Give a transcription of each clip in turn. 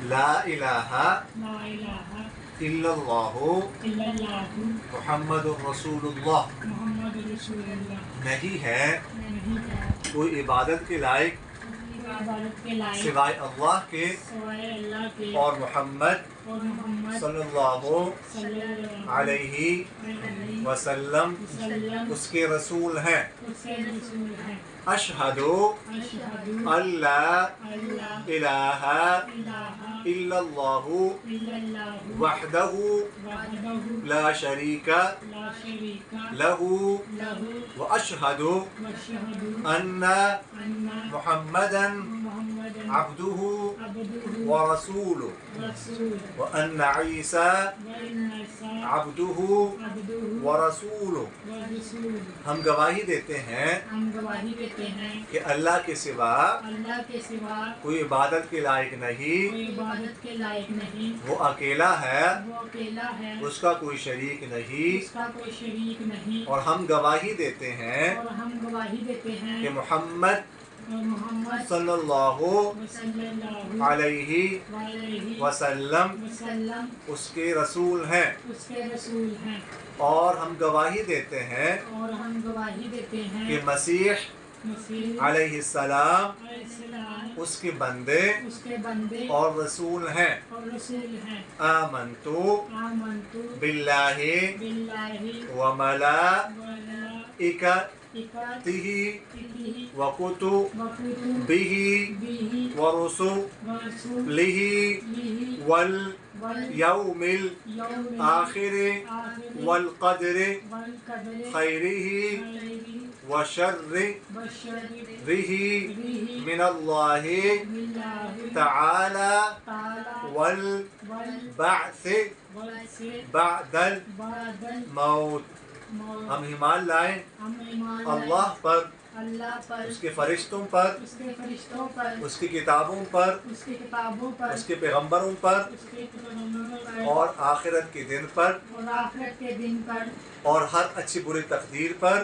لا الہ الا اللہ محمد رسول اللہ نہیں ہے کوئی عبادت کے لائق سوائے اللہ کے اور محمد صلی اللہ علیہ وسلم اس کے رسول ہیں۔ اشہد اللہ الہ الا اللہ وحدہ لا شریک لہ واشہد ان محمدا عبدہ ورسولہ وان عیسی عبدہ ورسولہ۔ ہم گواہی دیتے ہیں کہ اللہ کے سوا کوئی عبادت کے لائق نہیں، وہ اکیلا ہے، اس کا کوئی شریک نہیں، اور ہم گواہی دیتے ہیں کہ محمد صلی اللہ علیہ وسلم اس کے رسول ہیں، اور ہم گواہی دیتے ہیں کہ مسیح علیہ السلام اس کے بندے اور رسول ہیں۔ آمنتو باللہ وملائکتہ وکتبہ ورسلہ والیوم الآخر والقدر خیرہ وشرہ من اللہ تعالی والبعث بعد الموت۔ ہم ایمان لائیں اللہ پر، اس کے فرشتوں پر، اس کی کتابوں پر، اس کے پیغمبروں پر، اور آخرت کے دن پر، اور ہر اچھی بری تقدیر پر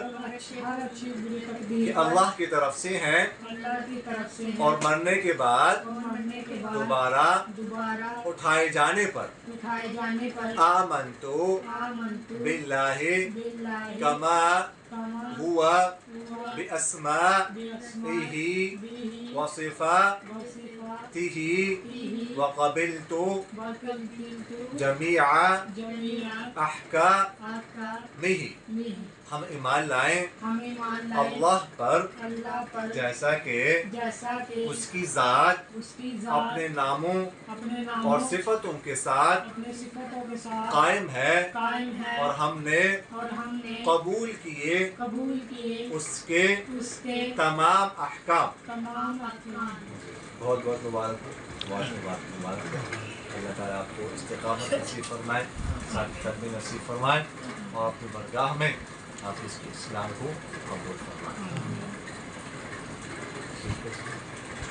کہ اللہ کی طرف سے ہیں، اور مرنے کے بعد دوبارا اٹھائے جانے پر۔ آمنتو باللہ کما ہوا بأسمائہ وصفاتہ وقبلت جمیع احکامہ۔ ہم ایمان لائیں اللہ پر جیسا کہ اس کی ذات اپنے ناموں اور صفتوں کے ساتھ قائم ہے، اور ہم نے قبول کیے اس کے تمام احکام۔ بہت بہت مبارک ہو، مبارک ہو۔ اللہ تعالیٰ آپ کو استقامت نصیب فرمائے، ساتھ قدمی نصیب فرمائے، اور اپنی برگاہ میں آپ اس کے اسلام کو قبول فرمائیں۔